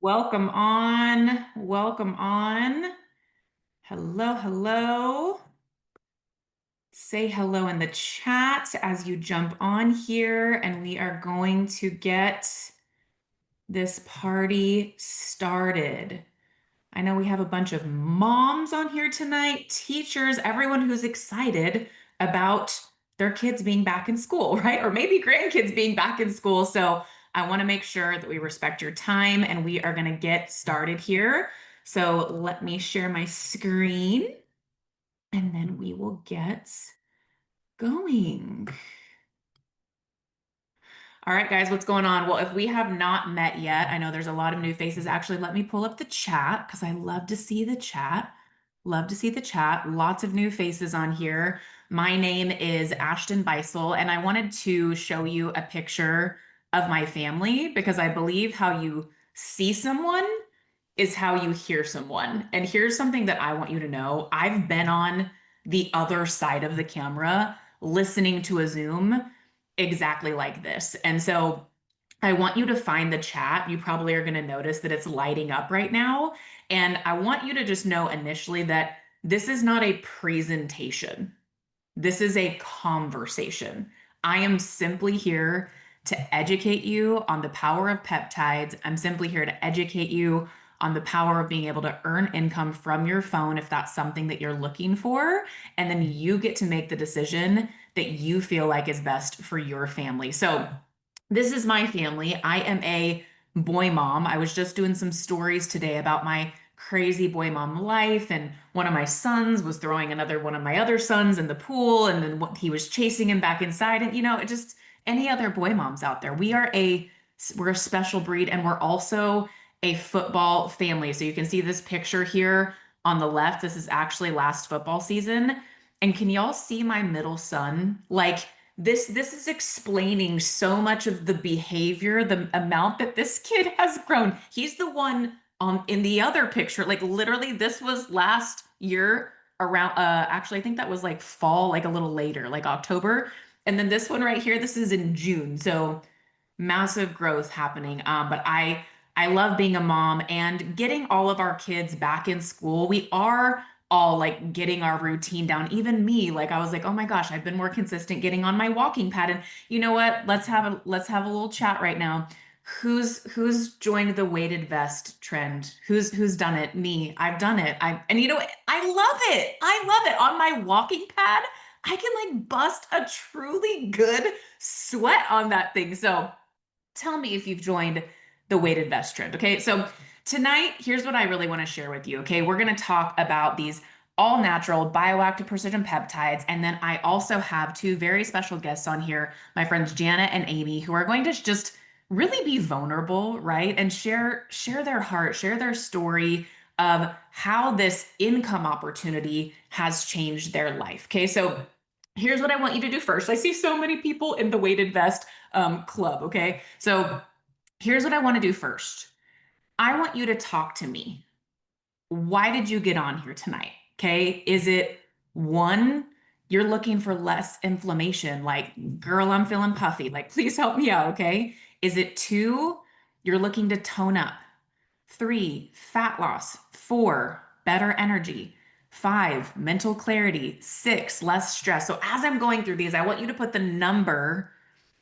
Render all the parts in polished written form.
Welcome on. Welcome on. Hello, hello. Say hello in the chat as you jump on here, and we are going to get this party started. I know we have a bunch of moms on here tonight, teachers, everyone who's excited about their kids being back in school, right? Or maybe grandkids being back in school. So I want to make sure that we respect your time and we are going to get started here. So let me share my screen and then we will get going. All right, guys, what's going on? Well, if we have not met yet, I know there's a lot of new faces. Actually, let me pull up the chat because I love to see the chat. Love to see the chat. Lots of new faces on here. My name is Ashton Beisel, and I wanted to show you a picture of my family because I believe how you see someone is how you hear someone. And here's something that I want you to know. I've been on the other side of the camera listening to a Zoom exactly like this. And so I want you to find the chat. You probably are going to notice that it's lighting up right now. And I want you to just know initially that this is not a presentation. This is a conversation. I am simply here to educate you on the power of peptides. I'm simply here to educate you on the power of being able to earn income from your phone if that's something that you're looking for. And then you get to make the decision that you feel like is best for your family. So, this is my family. I am a boy mom. I was just doing some stories today about my crazy boy mom life, and one of my sons was throwing another one of my other sons in the pool, and then he was chasing him back inside. And it just any other boy moms out there. We're a special breed, and we're also a football family. So you can see this picture here on the left. This is actually last football season. And can y'all see my middle son? Like this is explaining so much of the behavior, the amount that this kid has grown. He's the one in the other picture. Like literally, this was last year around actually I think that was like fall, like a little later, like October. And then this one right here, this is in June. So massive growth happening. But I love being a mom and getting all of our kids back in school. We are all like getting our routine down. Even me, like I was like, oh my gosh, I've been more consistent getting on my walking pad. And you know what? Let's have a little chat right now. Who's joined the weighted vest trend? Who's done it? Me. I've done it. And I love it. I love it. On my walking pad, I can like bust a truly good sweat on that thing. So tell me if you've joined the weighted vest trend. Okay. So tonight, here's what I really want to share with you. Okay. We're going to talk about these all natural bioactive precision peptides. And then I also have two very special guests on here, my friends Jana and Amy, who are going to just really be vulnerable, right? And share their heart, share their story of how this income opportunity has changed their life. Okay. So here's what I want you to do first. I see so many people in the weighted vest club. Okay. So here's what I want to do first. I want you to talk to me. Why did you get on here tonight? Okay. Is it one, you're looking for less inflammation? Like, girl, I'm feeling puffy. Like, please help me out. Okay. Is it two, you're looking to tone up? Three, fat loss. Four, better energy. Five, mental clarity. Six, less stress. So as I'm going through these, I want you to put the number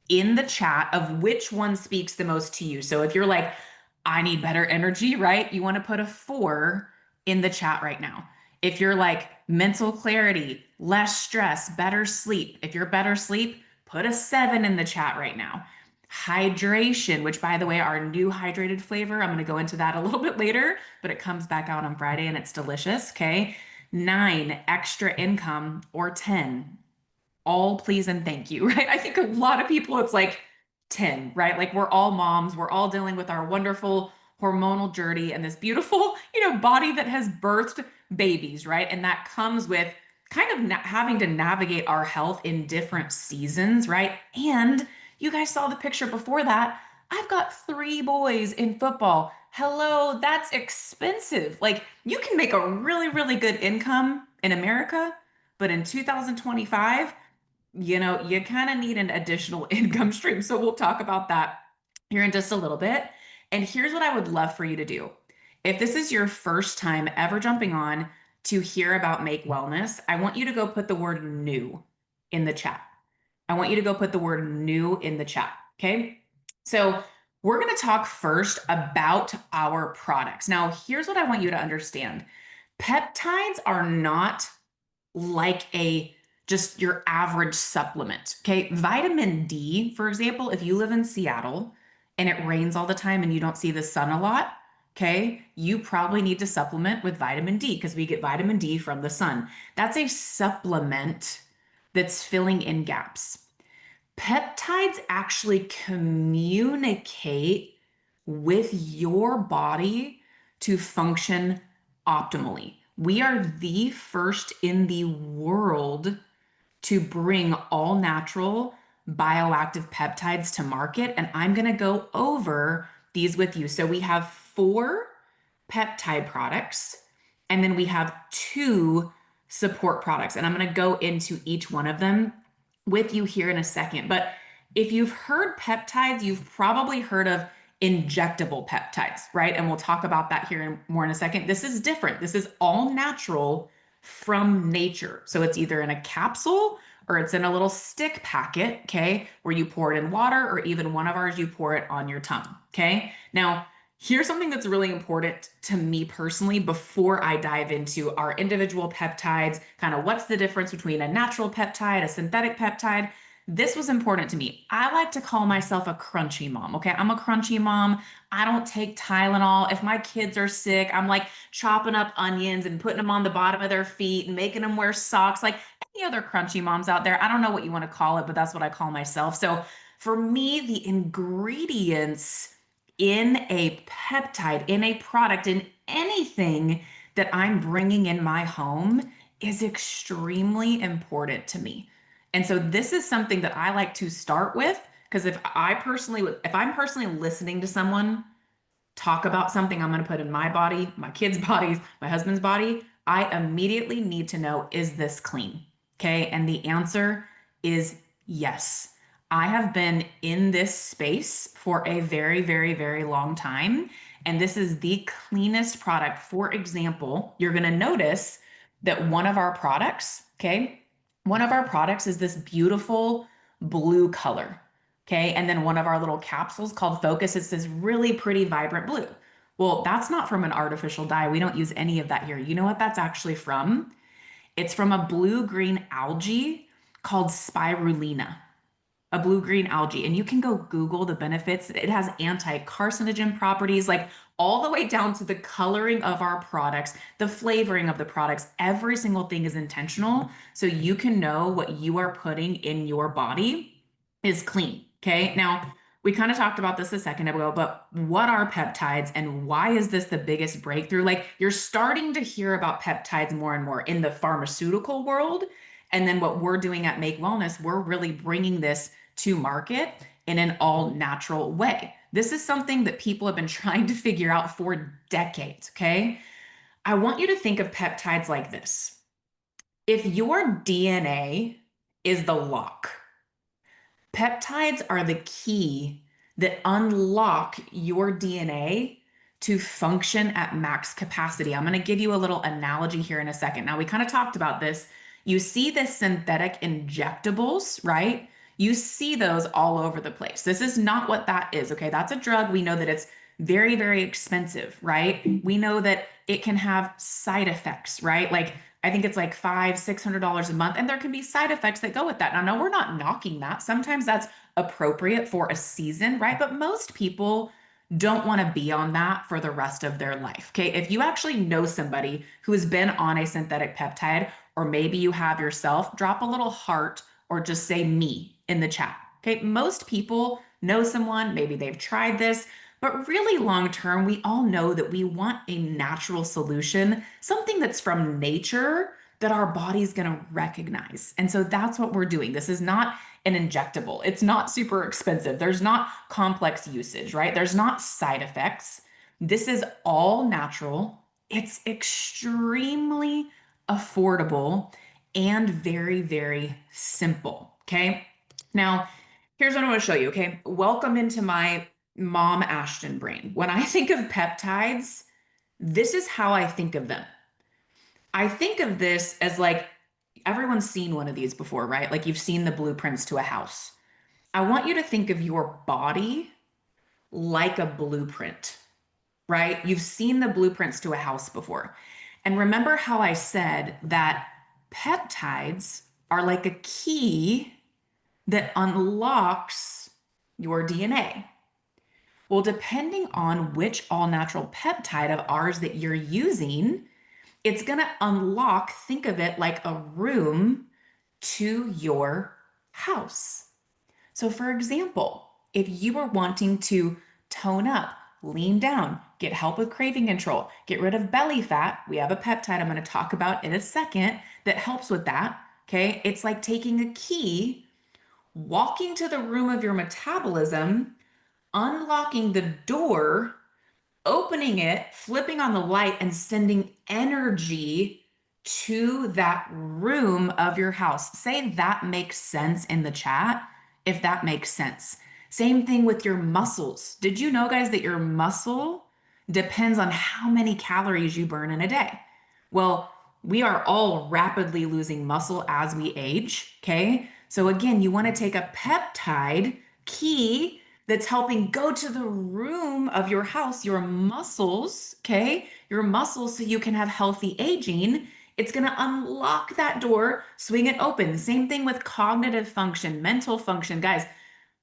in the chat of which one speaks the most to you. So if you're like, I need better energy, right? You want to put a four in the chat right now. If you're like mental clarity, less stress, better sleep, if you're better sleep, put a seven in the chat right now. Hydration, which by the way, our new hydrated flavor, I'm going to go into that a little bit later, but it comes back out on Friday and it's delicious. Okay. Nine, extra income, or 10, all please and thank you, right? I think a lot of people, it's like 10, right? Like we're all moms, we're all dealing with our wonderful hormonal journey and this beautiful, body that has birthed babies, right? And that comes with kind of having to navigate our health in different seasons, right? And you guys saw the picture before that. I've got three boys in football. Hello, that's expensive. Like you can make a really, really good income in America, but in 2025, you kind of need an additional income stream. So we'll talk about that here in just a little bit. And here's what I would love for you to do. If this is your first time ever jumping on to hear about Make Wellness, I want you to go put the word new in the chat. I want you to go put the word new in the chat. Okay. So we're going to talk first about our products. Now, here's what I want you to understand. Peptides are not like a just your average supplement. Okay. Vitamin D, for example, if you live in Seattle and it rains all the time and you don't see the sun a lot, okay, you probably need to supplement with vitamin D because we get vitamin D from the sun. That's a supplement that's filling in gaps. Peptides actually communicate with your body to function optimally. We are the first in the world to bring all natural bioactive peptides to market. And I'm going to go over these with you. So we have 4 peptide products, and then we have 2 support products. And I'm going to go into each one of them with you here in a second. But if you've heard peptides, you've probably heard of injectable peptides, right? And we'll talk about that here more in a second. This is different. This is all natural from nature. So it's either in a capsule or it's in a little stick packet, okay, where you pour it in water, or even one of ours, you pour it on your tongue, okay? Now, here's something that's really important to me personally before I dive into our individual peptides, kind of what's the difference between a natural peptide, a synthetic peptide. This was important to me. I like to call myself a crunchy mom. Okay. I'm a crunchy mom. I don't take Tylenol. If my kids are sick, I'm like chopping up onions and putting them on the bottom of their feet and making them wear socks, like any other crunchy moms out there. I don't know what you want to call it, but that's what I call myself. So for me, the ingredients in a peptide, in a product, in anything that I'm bringing in my home is extremely important to me. And so this is something that I like to start with, because if I'm personally listening to someone talk about something I'm going to put in my body, my kids' bodies, my husband's body, I immediately need to know, is this clean? Okay. And the answer is yes. I have been in this space for a very, very, very long time. And this is the cleanest product. For example, you're going to notice that one of our products, okay, one of our products is this beautiful blue color. Okay. And then one of our little capsules called Focus, it's this really pretty vibrant blue. Well, that's not from an artificial dye. We don't use any of that here. You know what that's actually from? It's from a blue-green algae called spirulina, a blue-green algae. And you can go Google the benefits. It has anti-carcinogen properties, like all the way down to the coloring of our products, the flavoring of the products. Every single thing is intentional. So you can know what you are putting in your body is clean. Okay. Now, we kind of talked about this a second ago, but what are peptides and why is this the biggest breakthrough? Like, you're starting to hear about peptides more and more in the pharmaceutical world. And then what we're doing at Make Wellness, we're really bringing this to market in an all natural way. This is something that people have been trying to figure out for decades. Okay. I want you to think of peptides like this. If your DNA is the lock, peptides are the key that unlock your DNA to function at max capacity. I'm going to give you a little analogy here in a second. Now, we kind of talked about this. You see the synthetic injectables, right? You see those all over the place. This is not what that is, okay? That's a drug. We know that it's very, very expensive, right? We know that it can have side effects, right? Like, I think it's like $500-600 a month, and there can be side effects that go with that. Now, no, we're not knocking that. Sometimes that's appropriate for a season, right? But most people don't want to be on that for the rest of their life. Okay. If you actually know somebody who has been on a synthetic peptide, or maybe you have yourself, drop a little heart or just say me in the chat. Okay. Most people know someone, maybe they've tried this, but really long term, we all know that we want a natural solution, something that's from nature that our body's going to recognize. And so that's what we're doing. This is not an injectable. It's not super expensive. There's not complex usage, right? There's not side effects. This is all natural. It's extremely affordable and very, very simple. Okay. Now, here's what I want to show you. Okay. Welcome into my mom Ashton brain. When I think of peptides, this is how I think of them. I think of this as like everyone's seen one of these before, right? Like you've seen the blueprints to a house. I want you to think of your body like a blueprint, right? You've seen the blueprints to a house before. And remember how I said that peptides are like a key that unlocks your DNA. Well, depending on which all natural peptide of ours that you're using, it's going to unlock, think of it like a room to your house. So, for example, if you were wanting to tone up, lean down, get help with craving control, get rid of belly fat, we have a peptide I'm going to talk about in a second that helps with that. Okay. It's like taking a key, walking to the room of your metabolism, unlocking the door, opening it, flipping on the light, and sending energy to that room of your house. Say that makes sense in the chat, if that makes sense. Same thing with your muscles. Did you know, guys, that your muscle depends on how many calories you burn in a day? Well, we are all rapidly losing muscle as we age. Okay. So, again, you want to take a peptide key that's helping go to the room of your house, your muscles, okay? Your muscles, so you can have healthy aging. It's going to unlock that door, swing it open. Same thing with cognitive function, mental function. Guys,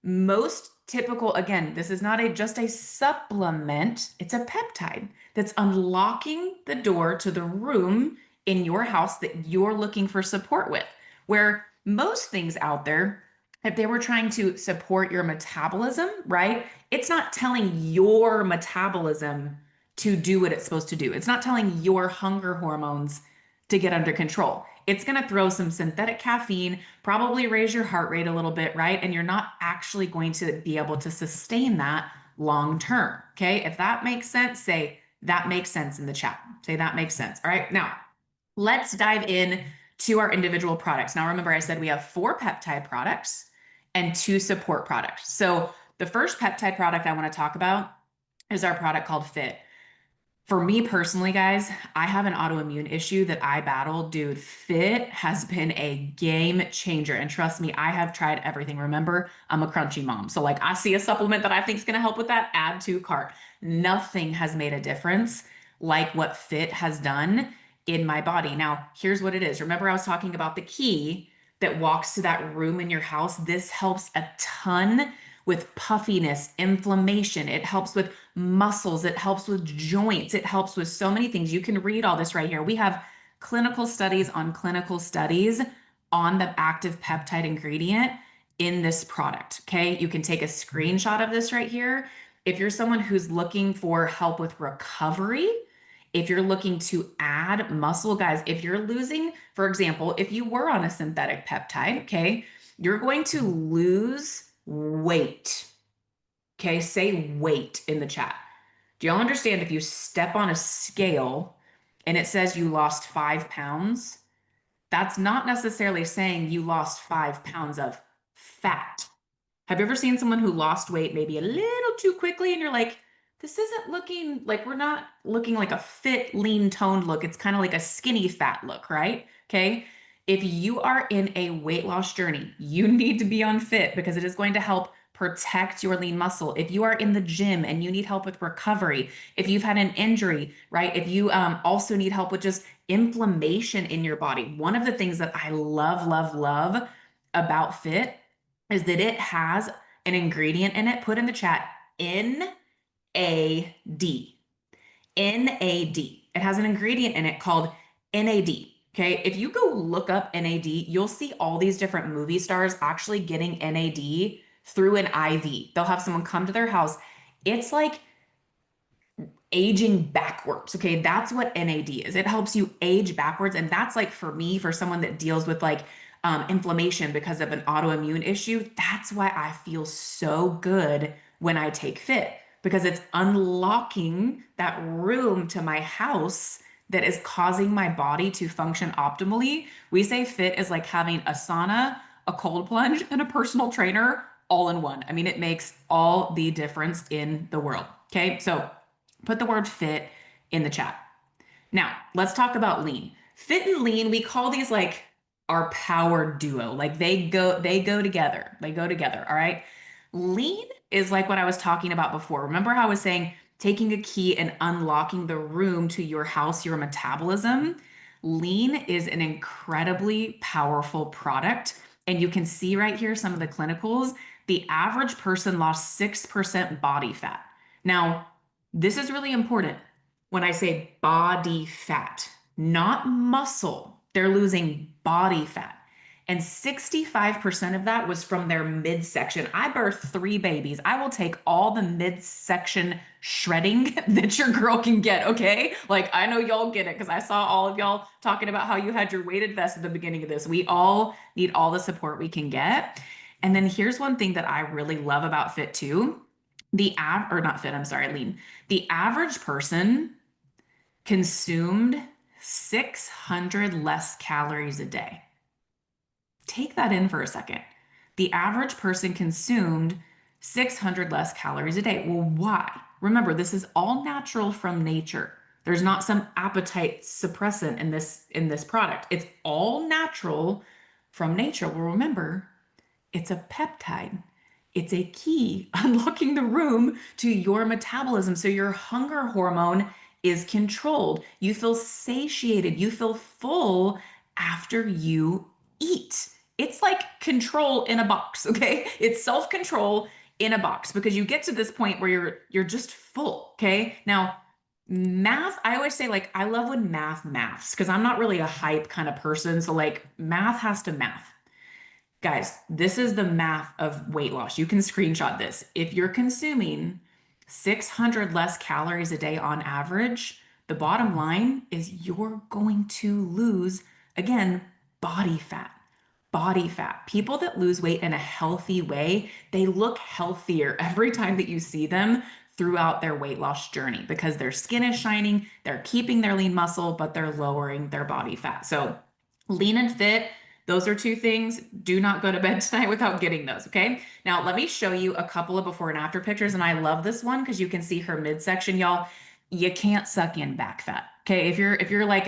most typical, again, this is not just a supplement, it's a peptide that's unlocking the door to the room in your house that you're looking for support with. Where most things out there, if they were trying to support your metabolism, right? It's not telling your metabolism to do what it's supposed to do. It's not telling your hunger hormones to get under control. It's going to throw some synthetic caffeine, probably raise your heart rate a little bit, right? And you're not actually going to be able to sustain that long term. Okay. If that makes sense, say that makes sense in the chat. Say that makes sense. All right. Now, let's dive in to our individual products. Now, remember, I said we have 4 peptide products and 2 support products. So, the first peptide product I want to talk about is our product called Fit. For me personally, guys, I have an autoimmune issue that I battle. Dude, Fit has been a game changer. And trust me, I have tried everything. Remember, I'm a crunchy mom. So, like, I see a supplement that I think is going to help with that, add to cart. Nothing has made a difference like what Fit has done in my body. Now, here's what it is. Remember, I was talking about the key that walks to that room in your house. This helps a ton with puffiness, inflammation. It helps with muscles. It helps with joints. It helps with so many things. You can read all this right here. We have clinical studies on the active peptide ingredient in this product. Okay. You can take a screenshot of this right here. If you're someone who's looking for help with recovery, if you're looking to add muscle, guys, if you're losing, for example, if you were on a synthetic peptide, okay, you're going to lose weight. Okay, say weight in the chat. Do y'all understand if you step on a scale and it says you lost 5 pounds, that's not necessarily saying you lost 5 pounds of fat. Have you ever seen someone who lost weight maybe a little too quickly and you're like, this isn't looking like, we're not looking like a fit, lean, toned look. It's kind of like a skinny fat look, right? Okay. If you are in a weight loss journey, you need to be on Fit because it is going to help protect your lean muscle. If you are in the gym and you need help with recovery, if you've had an injury, right? If you also need help with just inflammation in your body, one of the things that I love, love, love about Fit is that it has an ingredient in it. Put in the chat, NAD. NAD. It has an ingredient in it called NAD. Okay. If you go look up NAD, you'll see all these different movie stars actually getting NAD through an IV. They'll have someone come to their house. It's like aging backwards. Okay. That's what NAD is. It helps you age backwards. And that's like for me, for someone that deals with like inflammation because of an autoimmune issue, that's why I feel so good when I take Fit because it's unlocking that room to my house that is causing my body to function optimally. We say Fit is like having a sauna, a cold plunge, and a personal trainer all in one. I mean, it makes all the difference in the world. Okay. So put the word fit in the chat. Now, let's talk about lean. Fit and lean, we call these like our power duo. Like they go together. They go together, all right? Lean is like what I was talking about before. Remember how I was saying taking a key and unlocking the room to your house, your metabolism? Lean is an incredibly powerful product. And you can see right here some of the clinicals. The average person lost 6% body fat. Now, this is really important when I say body fat, not muscle. They're losing body fat. And 65% of that was from their midsection. I birthed 3 babies. I will take all the midsection shredding that your girl can get, okay? Like, I know y'all get it because I saw all of y'all talking about how you had your weighted vest at the beginning of this. We all need all the support we can get. And then here's one thing that I really love about Fit too. Lean. The average person consumed 600 less calories a day. Take that in for a second. The average person consumed 600 less calories a day. Well, why? Remember, this is all natural from nature. There's not some appetite suppressant in this product. It's all natural from nature. Well, remember, it's a peptide. It's a key unlocking the room to your metabolism. So your hunger hormone is controlled. You feel satiated. You feel full after you eat. It's like control in a box, okay? It's self-control in a box because you get to this point where you're just full, okay? Now, math, I always say like I love when maths because I'm not really a hype kind of person. So like math has to math. Guys, this is the math of weight loss. You can screenshot this. If you're consuming 600 less calories a day on average, the bottom line is you're going to lose, again, body fat. Body fat. People that lose weight in a healthy way, they look healthier every time that you see them throughout their weight loss journey because their skin is shining, they're keeping their lean muscle, but they're lowering their body fat. So lean and fit, those are 2 things. Do not go to bed tonight without getting those, okay? Now, let me show you a couple of before and after pictures, and I love this one because you can see her midsection, y'all. You can't suck in back fat, okay? If you're like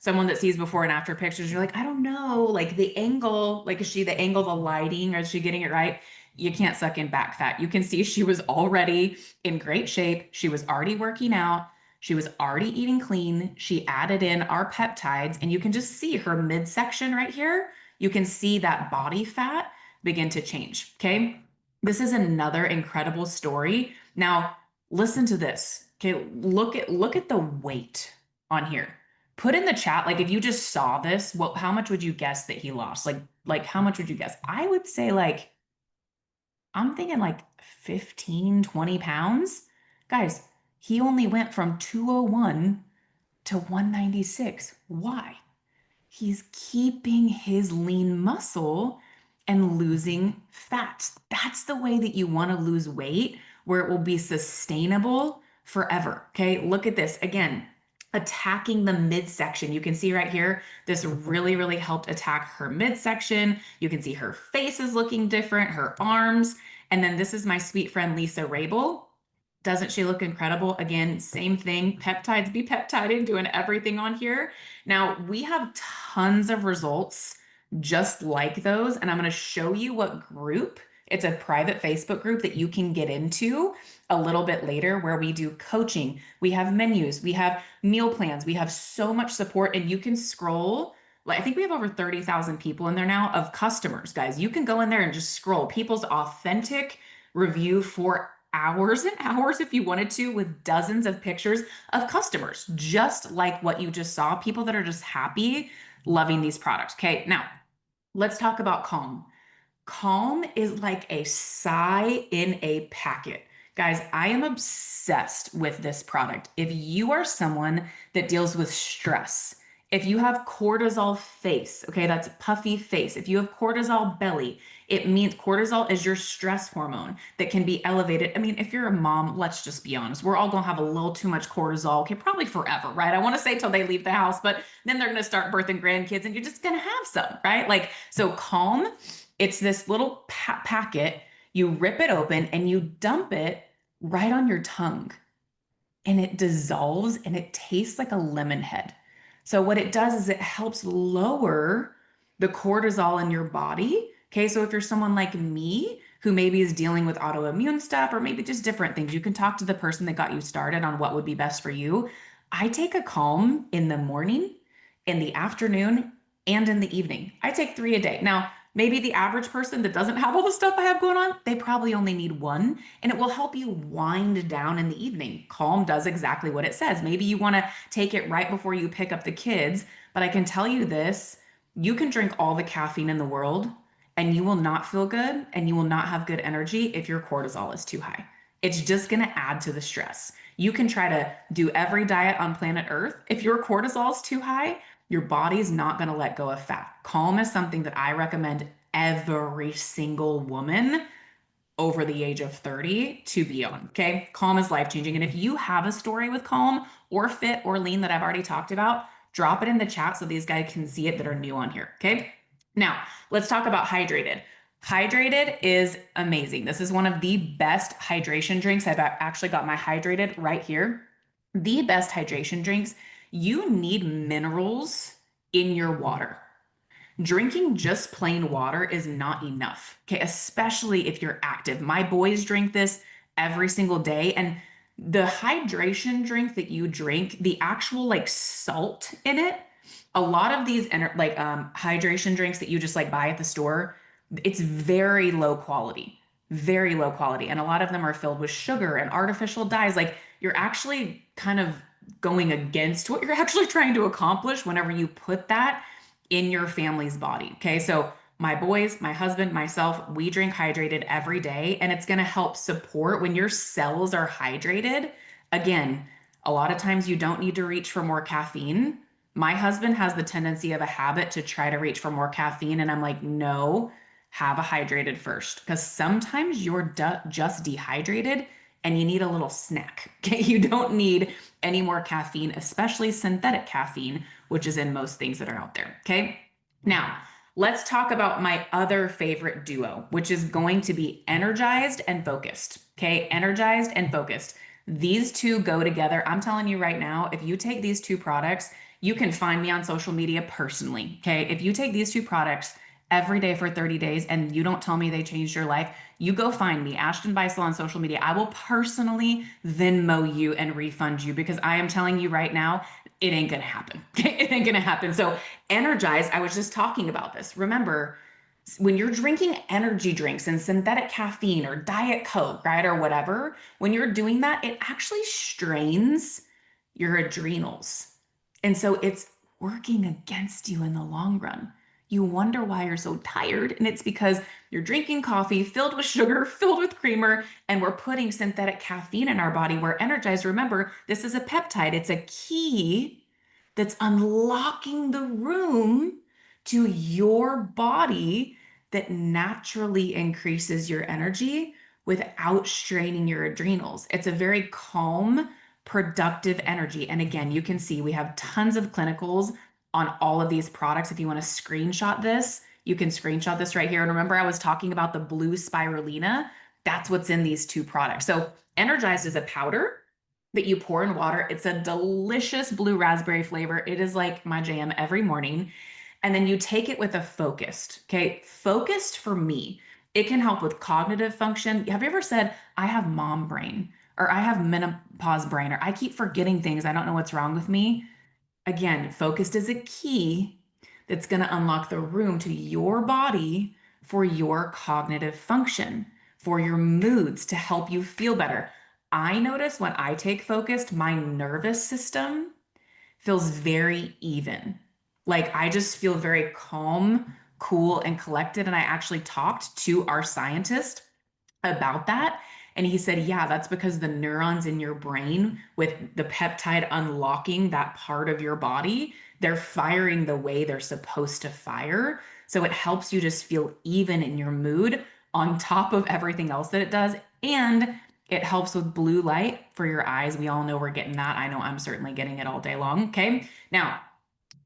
someone that sees before and after pictures, you're like, I don't know, like the angle, like is she the angle, the lighting, or is she getting it right? You can't suck in back fat. You can see she was already in great shape. She was already working out. She was already eating clean. She added in our peptides, and you can just see her midsection right here. You can see that body fat begin to change, okay? This is another incredible story. Now, listen to this, okay? Look at the weight on here. Put in the chat, like if you just saw this, how much would you guess that he lost? Like how much would you guess? I would say like, I'm thinking like 15, 20 pounds. Guys, he only went from 201 to 196. Why? He's keeping his lean muscle and losing fat. That's the way that you want to lose weight, where it will be sustainable forever. Okay, look at this again. Attacking the midsection. You can see right here, this really, really helped attack her midsection. You can see her face is looking different, her arms. And then this is my sweet friend, Lisa Rabel. Doesn't she look incredible? Again, same thing. Peptides be peptiding, doing everything on here. Now, we have tons of results just like those, and I'm going to show you what group. It's a private Facebook group that you can get into a little bit later where we do coaching. We have menus, we have meal plans, we have so much support, and you can scroll. Like, I think we have over 30,000 people in there now of customers, guys. You can go in there and just scroll people's authentic review for hours and hours if you wanted to, with dozens of pictures of customers, just like what you just saw, people that are just happy, loving these products. Okay, now let's talk about Calm. Calm is like a sigh in a packet. Guys, I am obsessed with this product. If you are someone that deals with stress, if you have cortisol face, okay, that's puffy face. If you have cortisol belly, it means cortisol is your stress hormone that can be elevated. I mean, if you're a mom, let's just be honest, we're all gonna have a little too much cortisol, okay, probably forever, right? I wanna say till they leave the house, but then they're gonna start birthing grandkids and you're just gonna have some, right? Like, so Calm, it's this little packet. You rip it open and you dump it right on your tongue, and it dissolves and it tastes like a lemon head. So what it does is it helps lower the cortisol in your body. Okay, so if you're someone like me who maybe is dealing with autoimmune stuff or maybe just different things, you can talk to the person that got you started on what would be best for you. I take a Calm in the morning, in the afternoon, and in the evening. I take 3 a day. Now, maybe the average person that doesn't have all the stuff I have going on, they probably only need one, and it will help you wind down in the evening. Calm does exactly what it says. Maybe you want to take it right before you pick up the kids, but I can tell you this, you can drink all the caffeine in the world and you will not feel good and you will not have good energy if your cortisol is too high. It's just going to add to the stress. You can try to do every diet on planet Earth. If your cortisol is too high, your body's not going to let go of fat. Calm is something that I recommend every single woman over the age of 30 to be on. Okay. Calm is life changing. And if you have a story with Calm or Fit or Lean that I've already talked about, drop it in the chat so these guys can see it that are new on here. Okay. Now let's talk about Hydrated. Hydrated is amazing. This is one of the best hydration drinks. I've actually got my Hydrated right here. The best hydration drinks. You need minerals in your water. Drinking just plain water is not enough, okay? Especially if you're active. My boys drink this every single day. And the hydration drink that you drink, the actual like salt in it, a lot of these hydration drinks that you just like buy at the store, it's very low quality, very low quality. And a lot of them are filled with sugar and artificial dyes. Like you're actually kind of going against what you're actually trying to accomplish whenever you put that in your family's body. Okay. So my boys, my husband, myself, we drink Hydrated every day, and it's going to help support when your cells are hydrated. Again, a lot of times you don't need to reach for more caffeine. My husband has the tendency of a habit to try to reach for more caffeine. And I'm like, no, have a Hydrated first. Because sometimes you're just dehydrated and you need a little snack. Okay. You don't need any more caffeine, especially synthetic caffeine, which is in most things that are out there. Okay. Now, let's talk about my other favorite duo, which is going to be energized and focused. Okay. Energized and focused. These two go together. I'm telling you right now, if you take these two products, you can find me on social media personally. Okay. If you take these two products every day for 30 days and you don't tell me they changed your life, you go find me, Ashton Beisel, on social media. I will personally Venmo you and refund you, because I am telling you right now, it ain't gonna happen. It ain't gonna happen. So energized, I was just talking about this. Remember, when you're drinking energy drinks and synthetic caffeine or Diet Coke, right, or whatever, when you're doing that, it actually strains your adrenals. And so it's working against you in the long run. You wonder why you're so tired, and it's because you're drinking coffee filled with sugar, filled with creamer, and we're putting synthetic caffeine in our body. Where energized, remember, this is a peptide. It's a key that's unlocking the room to your body that naturally increases your energy without straining your adrenals. It's a very calm, productive energy. And again, you can see we have tons of clinicals on all of these products. If you want to screenshot this, you can screenshot this right here. And remember, I was talking about the blue spirulina. That's what's in these two products. So energized is a powder that you pour in water. It's a delicious blue raspberry flavor. It is like my jam every morning. And then you take it with a focused. Okay. Focused, for me, it can help with cognitive function. Have you ever said, I have mom brain, or I have menopause brain, or I keep forgetting things, I don't know what's wrong with me? Again, focused is a key that's going to unlock the room to your body for your cognitive function, for your moods, to help you feel better. I notice when I take focused, my nervous system feels very even. Like I just feel very calm, cool, and collected. And I actually talked to our scientist about that. And he said, yeah, that's because the neurons in your brain, with the peptide unlocking that part of your body, they're firing the way they're supposed to fire. So it helps you just feel even in your mood on top of everything else that it does. And it helps with blue light for your eyes. We all know we're getting that. I know I'm certainly getting it all day long. Okay. Now,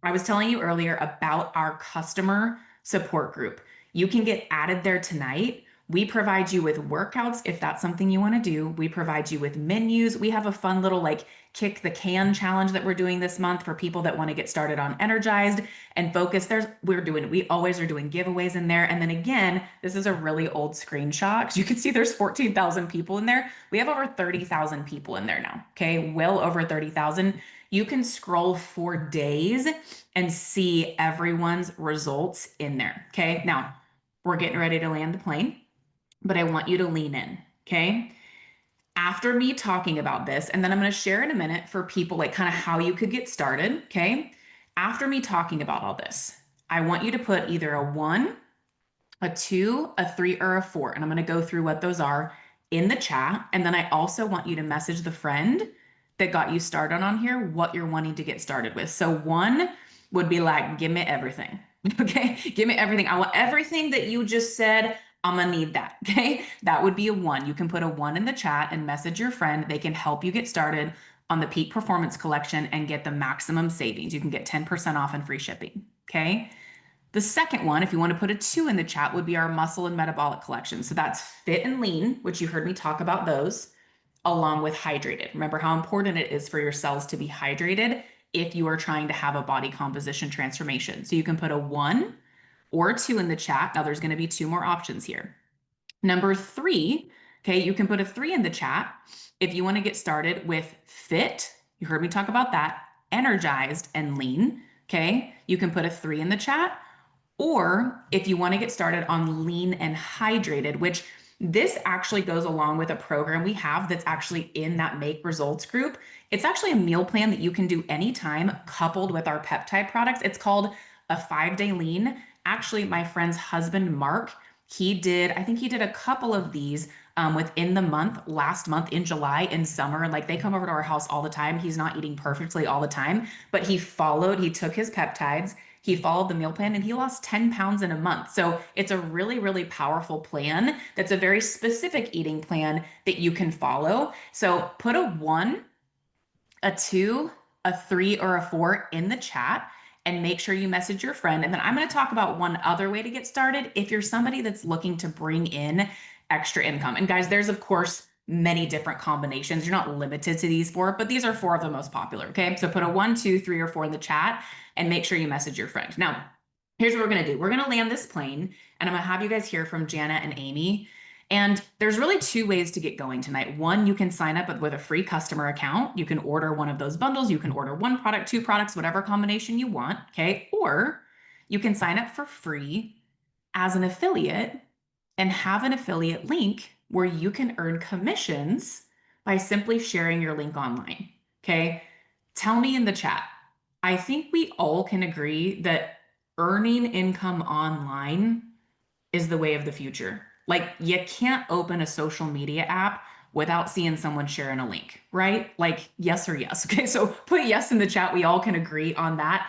I was telling you earlier about our customer support group. You can get added there tonight. We provide you with workouts if that's something you want to do. We provide you with menus. We have a fun little like kick the can challenge that we're doing this month for people that want to get started on energized and focus. We always are doing giveaways in there. And then again, this is a really old screenshot because you can see there's 14,000 people in there. We have over 30,000 people in there now. Okay. Well over 30,000. You can scroll for days and see everyone's results in there. Okay. Now we're getting ready to land the plane, but I want you to lean in. Okay. After me talking about this, and then I'm going to share in a minute for people like kind of how you could get started. Okay. After me talking about all this, I want you to put either a 1, a 2, a 3, or a 4. And I'm going to go through what those are in the chat. And then I also want you to message the friend that got you started on here what you're wanting to get started with. So 1 would be like, give me everything. Okay. Give me everything. I want everything that you just said. I'm going to need that. Okay. That would be a 1. You can put a 1 in the chat and message your friend. They can help you get started on the Peak Performance Collection and get the maximum savings. You can get 10% off and free shipping. Okay. The second one, if you want to put a 2 in the chat, would be our Muscle and Metabolic Collection. So that's Fit and Lean, which you heard me talk about those, along with Hydrated. Remember how important it is for your cells to be hydrated if you are trying to have a body composition transformation. So you can put a 1 or a 2 in the chat. Now there's going to be 2 more options here. Number 3, okay, you can put a 3 in the chat if you want to get started with Fit. You heard me talk about that. Energized and Lean. Okay, you can put a 3 in the chat. Or if you want to get started on Lean and Hydrated, which this actually goes along with a program we have that's actually in that Make Results group. It's actually a meal plan that you can do anytime coupled with our peptide products. It's called a 5-day lean. Actually, my friend's husband, Mark, I think he did a couple of these within the month, last month in July in summer. And like they come over to our house all the time. He's not eating perfectly all the time, but he took his peptides, he followed the meal plan, and he lost 10 pounds in a month. So it's a really, really powerful plan. That's a very specific eating plan that you can follow. So put a 1, a 2, a 3, or a 4 in the chat and make sure you message your friend. And then I'm going to talk about one other way to get started if you're somebody that's looking to bring in extra income. And guys, there's of course many different combinations. You're not limited to these 4, but these are 4 of the most popular. Okay. So put a 1, 2, 3, or 4 in the chat and make sure you message your friend. Now, here's what we're going to do. We're going to land this plane and I'm going to have you guys hear from Jana and Amy. And there's really 2 ways to get going tonight. 1, you can sign up with a free customer account. You can order one of those bundles. You can order 1 product, 2 products, whatever combination you want. Okay. Or you can sign up for free as an affiliate and have an affiliate link where you can earn commissions by simply sharing your link online. Okay. Tell me in the chat. I think we all can agree that earning income online is the way of the future. Like you can't open a social media app without seeing someone sharing a link, right? Like yes or yes. Okay, so put yes in the chat. We all can agree on that.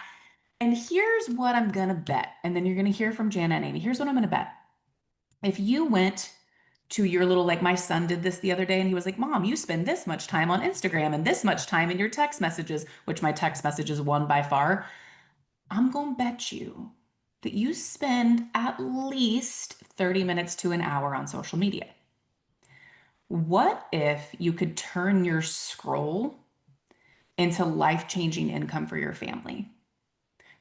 And here's what I'm going to bet. And then you're going to hear from Jana and Amy. Here's what I'm going to bet. If you went to your little, like my son did this the other day and he was like, Mom, you spend this much time on Instagram and this much time in your text messages, which my text messages won by far. I'm going to bet you that you spend at least 30 minutes to an hour on social media. What if you could turn your scroll into life-changing income for your family?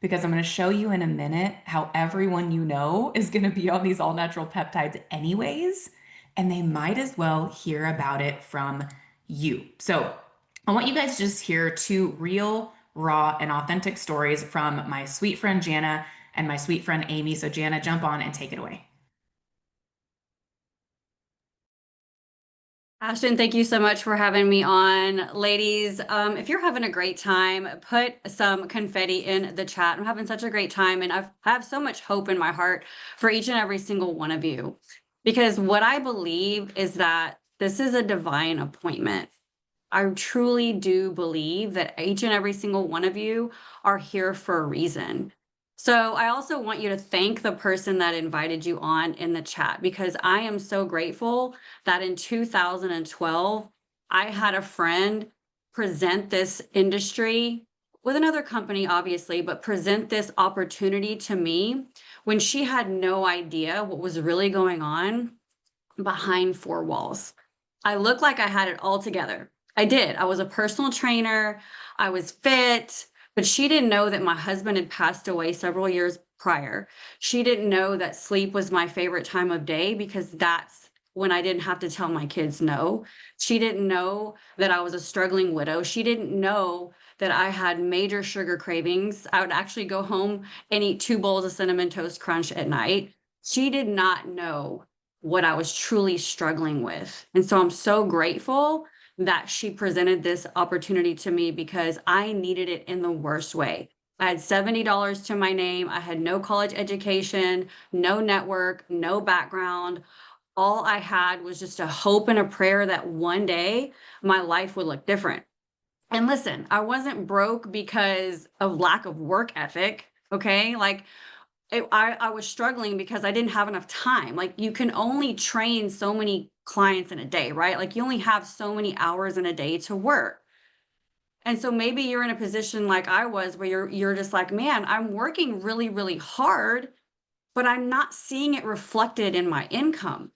Because I'm going to show you in a minute how everyone you know is going to be on these all-natural peptides anyways, and they might as well hear about it from you. So I want you guys to just hear 2 real, raw, and authentic stories from my sweet friend Jana and my sweet friend Amy. So Jana, jump on and take it away. Ashton, thank you so much for having me on. Ladies, if you're having a great time, put some confetti in the chat. I'm having such a great time, and I have so much hope in my heart for each and every single one of you. Because what I believe is that this is a divine appointment. I truly do believe that each and every single one of you are here for a reason. So I also want you to thank the person that invited you on in the chat, because I am so grateful that in 2012, I had a friend present this industry with another company, obviously, but present this opportunity to me when she had no idea what was really going on. behind four walls. I looked like I had it all together. I did. I was a personal trainer. I was fit, but she didn't know that my husband had passed away several years prior. She didn't know that sleep was my favorite time of day because that's when I didn't have to tell my kids no. She didn't know that I was a struggling widow. She didn't know that I had major sugar cravings. I would actually go home and eat 2 bowls of Cinnamon Toast Crunch at night. She did not know what I was truly struggling with. And so I'm so grateful that she presented this opportunity to me because I needed it in the worst way. I had $70 to my name. I had no college education, no network, no background. All I had was just a hope and a prayer that one day my life would look different. And listen, I wasn't broke because of lack of work ethic. Okay. Like I was struggling because I didn't have enough time. Like you can only train so many clients in a day, right? Like you only have so many hours in a day to work. And so maybe you're in a position like I was where you're just like, man, I'm working really, really hard, but I'm not seeing it reflected in my income.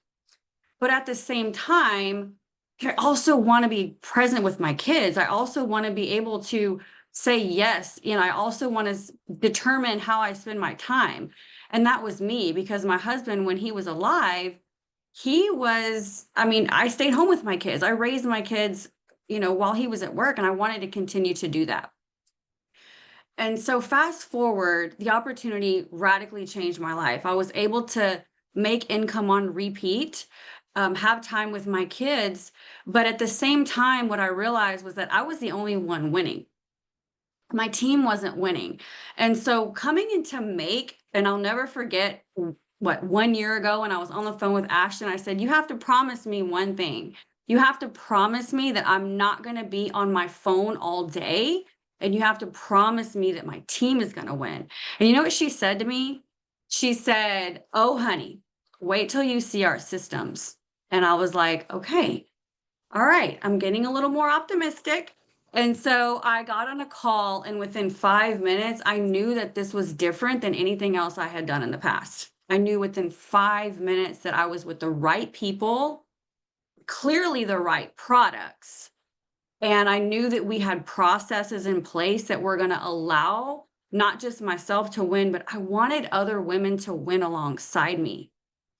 But at the same time, I also want to be present with my kids. I also want to be able to say yes. And I also want to determine how I spend my time. And that was me because my husband, when he was alive, I mean, I stayed home with my kids. I raised my kids, while he was at work, and I wanted to continue to do that. And so fast forward, the opportunity radically changed my life. I was able to make income on repeat, have time with my kids. But at the same time, what I realized was that I was the only one winning. My team wasn't winning. And so coming into make, and I'll never forget what 1 year ago when I was on the phone with Ashton, I said, you have to promise me one thing. You have to promise me that I'm not going to be on my phone all day. And you have to promise me that my team is going to win. And you know what she said to me? She said, oh, honey, wait till you see our systems. And I was like, okay, all right, I'm getting a little more optimistic. And so I got on a call, and within 5 minutes, I knew that this was different than anything else I had done in the past. I knew within 5 minutes that I was with the right people, clearly the right products. And I knew that we had processes in place that were going to allow not just myself to win, but I wanted other women to win alongside me.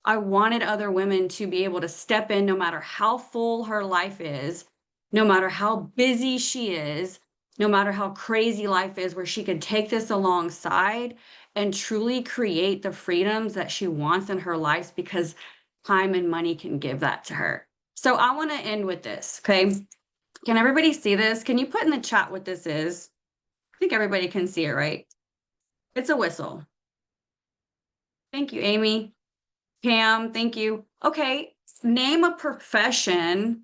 I wanted other women to be able to step in no matter how full her life is, no matter how busy she is, no matter how crazy life is, where she could take this alongside and truly create the freedoms that she wants in her life because time and money can give that to her. So I want to end with this. Okay. Can everybody see this? Can you put in the chat what this is? I think everybody can see it, right? It's a whistle. Thank you, Amy. Pam, thank you. Okay, name a profession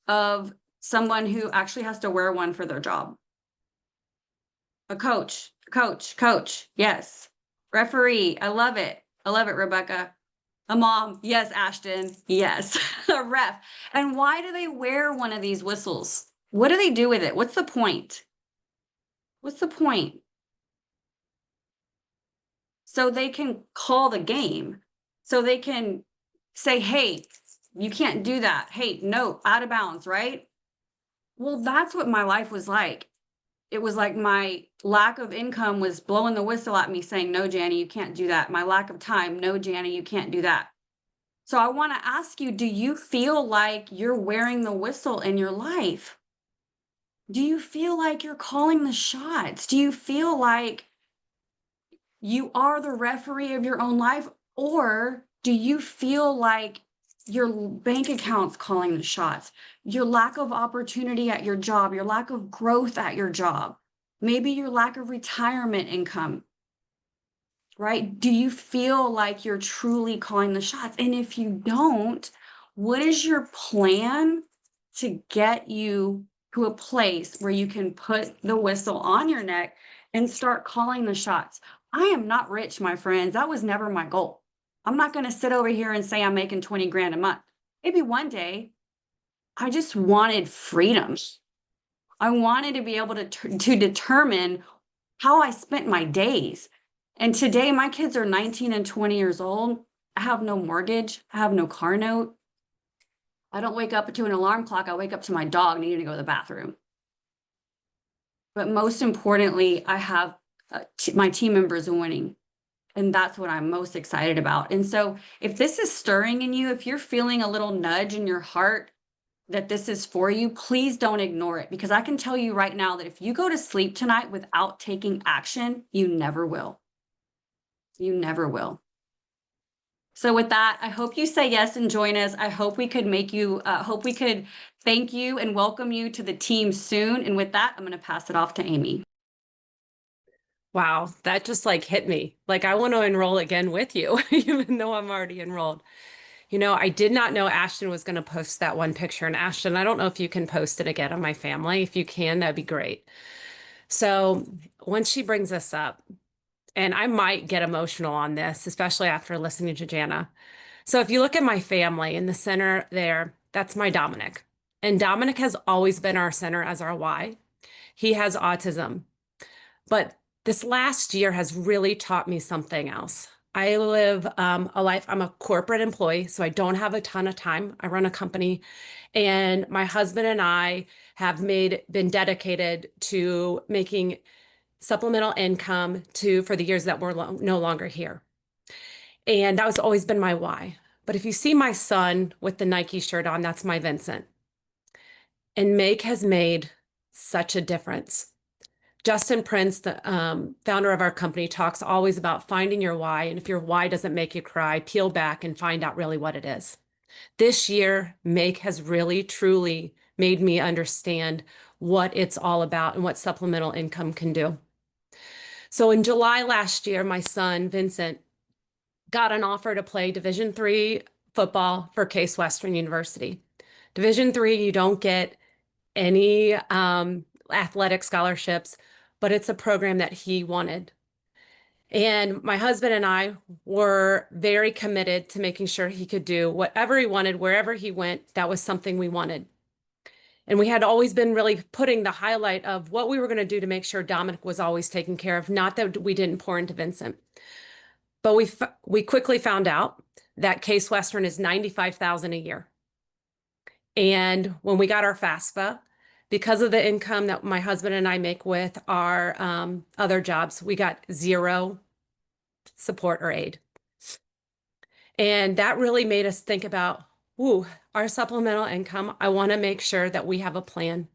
of someone who actually has to wear one for their job. A coach, coach. Yes. Referee. I love it. I love it, Rebecca. A mom. Yes, Ashton. Yes. A ref. And why do they wear one of these whistles? What do they do with it? What's the point? What's the point? So they can call the game. So they can say, hey, you can't do that. Hey, no, out of bounds, right? Well, that's what my life was like. It was like my lack of income was blowing the whistle at me saying, no, Jana, you can't do that. My lack of time, no, Jana, you can't do that. So I want to ask you, do you feel like you're wearing the whistle in your life? Do you feel like you're calling the shots? Do you feel like you are the referee of your own life? Or do you feel like your bank account's calling the shots, your lack of opportunity at your job, your lack of growth at your job, maybe your lack of retirement income, right? Do you feel like you're truly calling the shots? And if you don't, what is your plan to get you to a place where you can put the whistle on your neck and start calling the shots? I am not rich, my friends. That was never my goal. I'm not going to sit over here and say I'm making 20 grand a month. Maybe one day. I just wanted freedom. I wanted to be able to determine how I spent my days. And today my kids are 19 and 20 years old. I have no mortgage. I have no car note. I don't wake up to an alarm clock. I wake up to my dog needing to go to the bathroom. But most importantly, I have my team members winning. And that's what I'm most excited about. And so, if this is stirring in you, if you're feeling a little nudge in your heart that this is for you, please don't ignore it. Because I can tell you right now that if you go to sleep tonight without taking action, you never will. You never will. So with that, I hope you say yes and join us. I hope we could hope we could thank you and welcome you to the team soon. And with that, I'm going to pass it off to Amy. Wow, that just like hit me. Like I want to enroll again with you, even though I'm already enrolled. You know, I did not know Ashton was going to post that one picture. And Ashton, I don't know if you can post it again on my family. If you can, that'd be great. So once she brings this up, and I might get emotional on this, especially after listening to Jana. So if you look at my family in the center there, that's my Dominic. And Dominic has always been our center as our why. He has autism. But this last year has really taught me something else. I live a life, I'm a corporate employee, so I don't have a ton of time. I run a company, and my husband and I have been dedicated to making supplemental income for the years that we're no longer here. And that has always been my why. But if you see my son with the Nike shirt on, that's my Vincent. And Meg has made such a difference. Justin Prince, the founder of our company, talks always about finding your why. And if your why doesn't make you cry, peel back and find out really what it is. This year, Meg has really, truly made me understand what it's all about and what supplemental income can do. So in July last year, my son, Vincent, got an offer to play Division III football for Case Western University. Division III, you don't get any athletic scholarships, but it's a program that he wanted. And my husband and I were very committed to making sure he could do whatever he wanted, wherever he went. That was something we wanted. And we had always been really putting the highlight of what we were going to do to make sure Dominic was always taken care of, not that we didn't pour into Vincent. But we quickly found out that Case Western is $95,000 a year. And when we got our FAFSA, because of the income that my husband and I make with our other jobs, we got zero support or aid. And that really made us think about, ooh, our supplemental income. I want to make sure that we have a plan.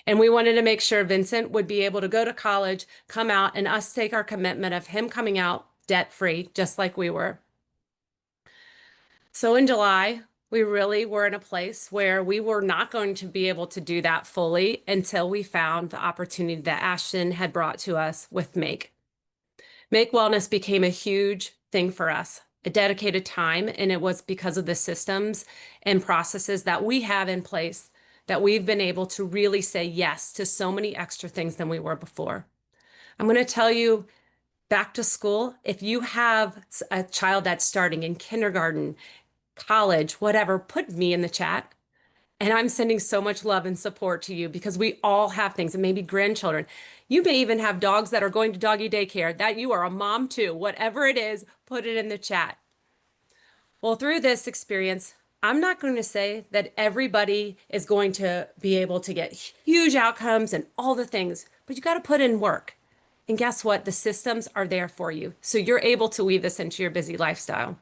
And we wanted to make sure Vincent would be able to go to college, come out, and us take our commitment of him coming out debt-free, just like we were. So in July, we really were in a place where we were not going to be able to do that fully until we found the opportunity that Ashton had brought to us with Make. Make Wellness became a huge thing for us, a dedicated time, and it was because of the systems and processes that we have in place that we've been able to really say yes to so many extra things than we were before. I'm going to tell you, back to school, if you have a child that's starting in kindergarten, college, whatever, put me in the chat. And I'm sending so much love and support to you because we all have things, and maybe grandchildren. You may even have dogs that are going to doggy daycare, that you are a mom too. Whatever it is, put it in the chat. Well, through this experience, I'm not going to say that everybody is going to be able to get huge outcomes and all the things, but you got to put in work. And guess what? The systems are there for you. So you're able to weave this into your busy lifestyle.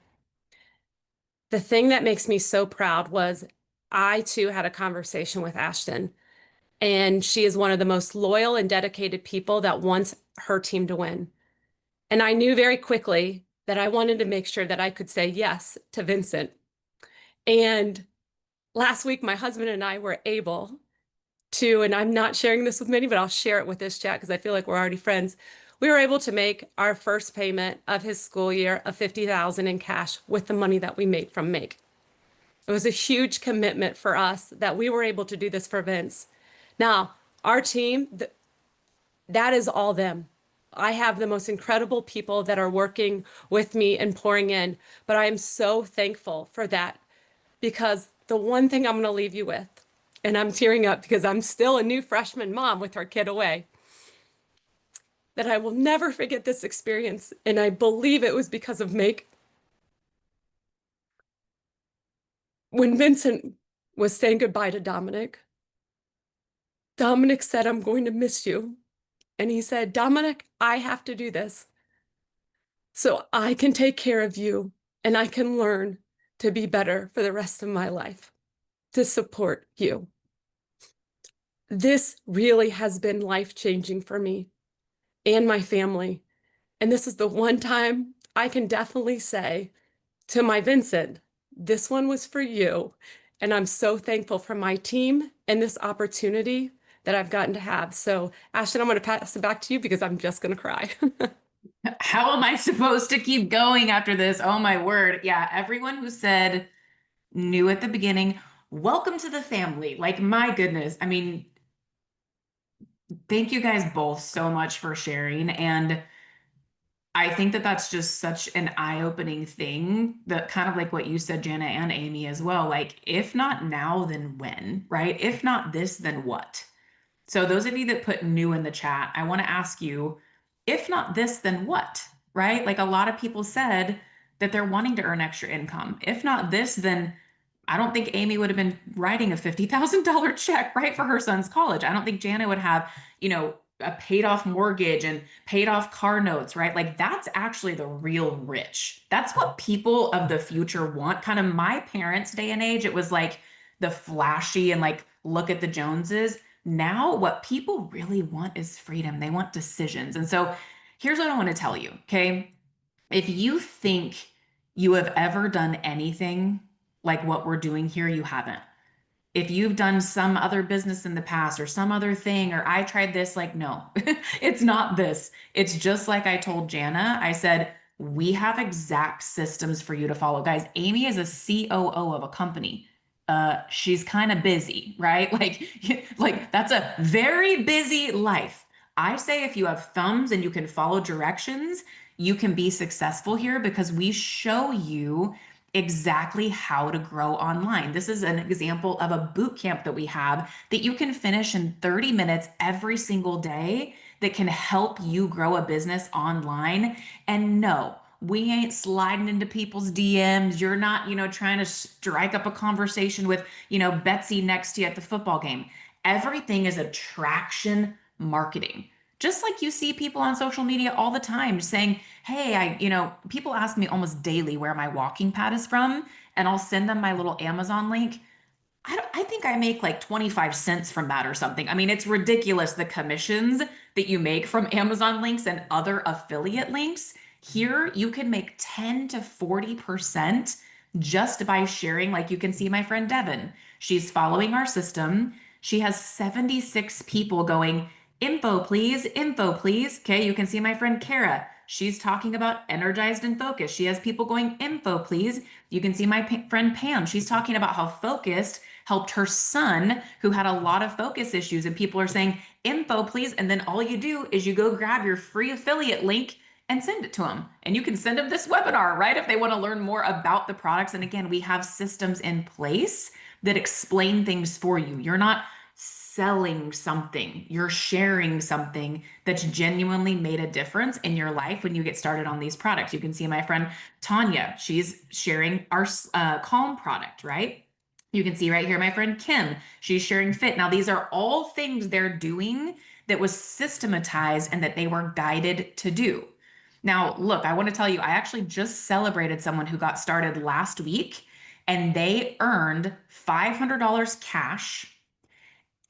The thing that makes me so proud was I too had a conversation with Ashton, and she is one of the most loyal and dedicated people that wants her team to win. And I knew very quickly that I wanted to make sure that I could say yes to Vincent. And last week, my husband and I were able to, and I'm not sharing this with many, but I'll share it with this chat because I feel like we're already friends. We were able to make our first payment of his school year of $50,000 in cash with the money that we made from Make. It was a huge commitment for us that we were able to do this for Vince. Now, our team, that is all them. I have the most incredible people that are working with me and pouring in, but I am so thankful for that because the one thing I'm going to leave you with, and I'm tearing up because I'm still a new freshman mom with our kid away, that I will never forget this experience, and I believe it was because of Make. When Vincent was saying goodbye to Dominic. Dominic said, I'm going to miss you. And he said, Dominic, I have to do this so I can take care of you and I can learn to be better for the rest of my life, to support you. This really has been life-changing for me and my family. And this is the one time I can definitely say to my Vincent, this one was for you. And I'm so thankful for my team and this opportunity that I've gotten to have. So, Ashton, I'm going to pass it back to you because I'm just going to cry. How am I supposed to keep going after this? Oh my word. Yeah, everyone who said new at the beginning, welcome to the family. Like, my goodness. I mean, thank you guys both so much for sharing. And I think that that's just such an eye-opening thing, that kind of like what you said, Jana and Amy as well. Like, if not now, then when, right? If not this, then what? So those of you that put new in the chat, I want to ask you, if not this, then what? Right? Like, a lot of people said that they're wanting to earn extra income. If not this, then I don't think Amy would have been writing a $50,000 check, right, for her son's college. I don't think Jana would have, a paid off mortgage and paid off car notes, right? Like, that's actually the real rich. That's what people of the future want. Kind of my parents' day and age, it was like the flashy and like, look at the Joneses. Now, what people really want is freedom. They want decisions. And so here's what I want to tell you, okay? If you think you have ever done anything like what we're doing here, you haven't. If you've done some other business in the past or some other thing, or I tried this, like, no, it's not this. It's just like I told Jana, I said, we have exact systems for you to follow. Guys, Amy is a COO of a company. She's kind of busy, right? Like that's a very busy life. I say if you have thumbs and you can follow directions, you can be successful here because we show you exactly how to grow online. This is an example of a boot camp that we have that you can finish in 30 minutes every single day that can help you grow a business online. And no, we ain't sliding into people's DMs. You're not, trying to strike up a conversation with, Betsy next to you at the football game. Everything is attraction marketing. Just like you see people on social media all the time saying, hey, people ask me almost daily where my walking pad is from, and I'll send them my little Amazon link. I think I make like 25 cents from that or something. I mean, it's ridiculous, the commissions that you make from Amazon links and other affiliate links. Here, you can make 10 to 40% just by sharing. Like, you can see my friend Devin. She's following our system. She has 76 people going, info, please, info, please. Okay, you can see my friend Kara. She's talking about energized and focused. She has people going, info, please. You can see my friend Pam. She's talking about how focused helped her son who had a lot of focus issues, and people are saying, info, please. And then all you do is you go grab your free affiliate link and send it to them. And you can send them this webinar, right? If they want to learn more about the products. And again, we have systems in place that explain things for you. You're not selling something, you're sharing something that's genuinely made a difference in your life when you get started on these products. You can see my friend Tanya, she's sharing our Calm product, right? You can see right here my friend Kim, she's sharing Fit. Now, these are all things they're doing that was systematized and that they were guided to do. Now, look, I want to tell you, I actually just celebrated someone who got started last week, and they earned $500 cash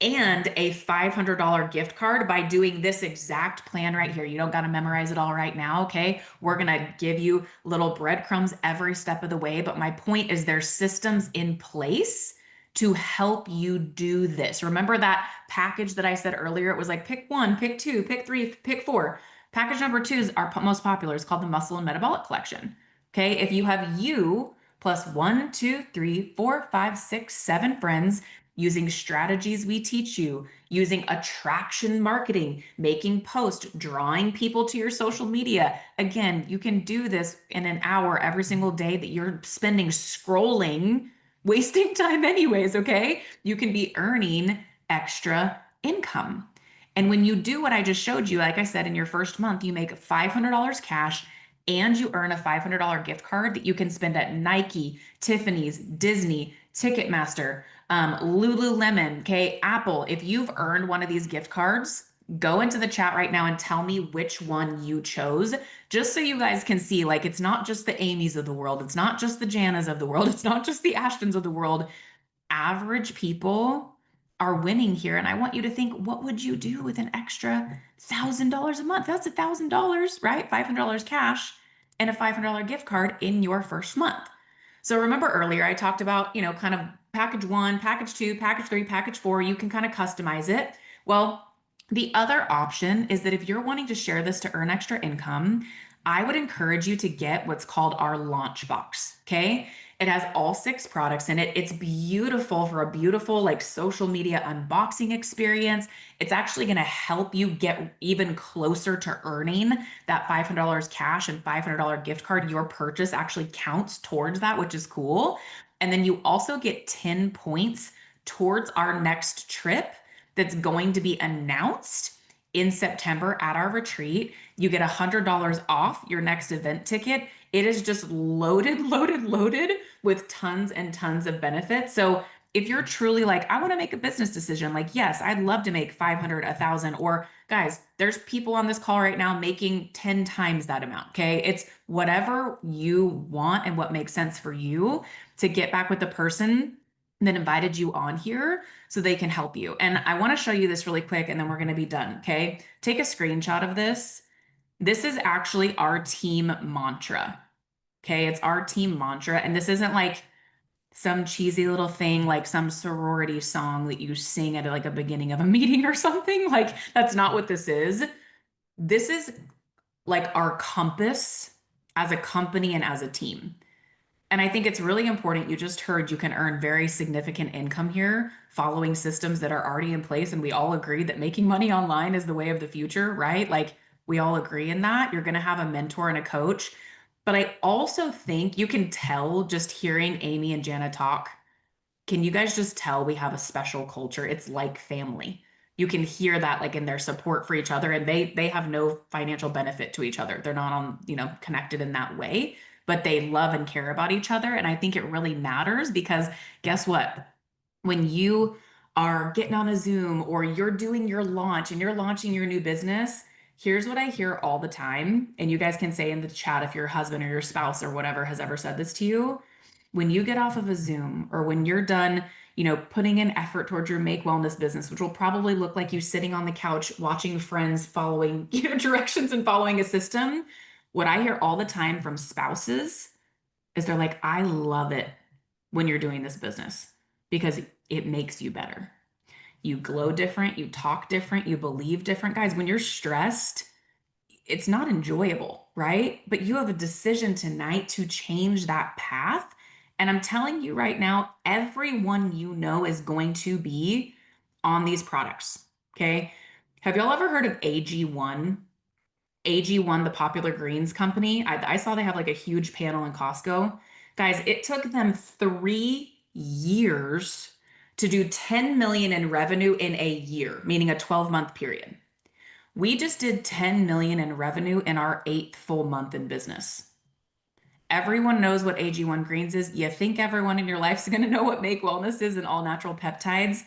and a $500 gift card by doing this exact plan right here. You don't got to memorize it all right now, okay? We're going to give you little breadcrumbs every step of the way, but my point is there's systems in place to help you do this. Remember that package that I said earlier? It was like pick one, pick two, pick three, pick four. Package number two is our most popular. It's called the Muscle and Metabolic Collection. Okay, if you have you plus 1, 2, 3, 4, 5, 6, 7 friends using strategies we teach you, using attraction marketing, making posts, drawing people to your social media. Again, you can do this in an hour every single day that you're spending scrolling, wasting time anyways, okay? You can be earning extra income. And when you do what I just showed you, like I said, in your first month, you make $500 cash and you earn a $500 gift card that you can spend at Nike, Tiffany's, Disney, Ticketmaster, Lululemon, okay, Apple. If you've earned one of these gift cards, go into the chat right now and tell me which one you chose, just so you guys can see, like, it's not just the Amy's of the world, it's not just the Janas of the world, it's not just the Ashtons of the world. Average people are winning here. And I want you to think, what would you do with an extra $1,000 a month? That's $1,000, right? $500 cash and a $500 gift card in your first month. So remember earlier, I talked about, kind of package one, package two, package three, package four, you can kind of customize it. Well, the other option is that if you're wanting to share this to earn extra income, I would encourage you to get what's called our launch box. Okay. It has all 6 products in it. It's beautiful for a beautiful, like, social media unboxing experience. It's actually going to help you get even closer to earning that $500 cash and $500 gift card. Your purchase actually counts towards that, which is cool. And then you also get 10 points towards our next trip that's going to be announced in September at our retreat. You get $100 off your next event ticket. It is just loaded, loaded, loaded with tons and tons of benefits. So if you're truly like, I want to make a business decision, like, yes, I'd love to make 500, 1,000, or guys, there's people on this call right now making 10 times that amount. Okay. It's whatever you want and what makes sense for you to get back with the person that invited you on here so they can help you. And I want to show you this really quick and then we're going to be done. Okay. Take a screenshot of this. This is actually our team mantra. Okay. It's our team mantra. And this isn't like some cheesy little thing, like some sorority song that you sing at like a beginning of a meeting or something. Like, that's not what this is. This is like our compass as a company and as a team. And I think it's really important. You just heard you can earn very significant income here following systems that are already in place. And we all agree that making money online is the way of the future, right? Like, we all agree in that. You're going to have a mentor and a coach. But I also think you can tell just hearing Amy and Jana talk. Can you guys just tell we have a special culture? It's like family. You can hear that, like, in their support for each other, and they have no financial benefit to each other. They're not on, connected in that way, but they love and care about each other. And I think it really matters because guess what? When you are getting on a Zoom or you're doing your launch and you're launching your new business, here's what I hear all the time. And you guys can say in the chat if your husband or your spouse or whatever has ever said this to you. When you get off of a Zoom or when you're done, putting in effort towards your Make Wellness business, which will probably look like you sitting on the couch watching friends following, directions and following a system. What I hear all the time from spouses is they're like, I love it when you're doing this business because it makes you better. You glow different, you talk different, you believe different. Guys, when you're stressed, it's not enjoyable, right? But you have a decision tonight to change that path. And I'm telling you right now, everyone you know is going to be on these products. Okay. Have y'all ever heard of AG1? AG1, the Popular Greens company. I saw they have like a huge panel in Costco. Guys, it took them 3 years to do 10 million in revenue in a year, meaning a 12-month period. We just did 10 million in revenue in our 8th full month in business. Everyone knows what AG1 Greens is. You think everyone in your life is going to know what Make Wellness is and all natural peptides?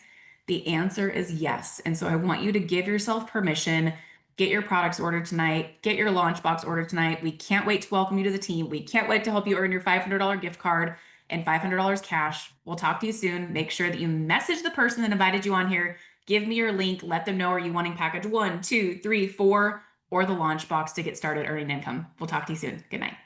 The answer is yes. And so I want you to give yourself permission. Get your products ordered tonight. Get your launch box ordered tonight. We can't wait to welcome you to the team. We can't wait to help you earn your $500 gift card and $500 cash. We'll talk to you soon. Make sure that you message the person that invited you on here. Give me your link. Let them know, are you wanting package 1, 2, 3, 4, or the launch box to get started earning income. We'll talk to you soon. Good night.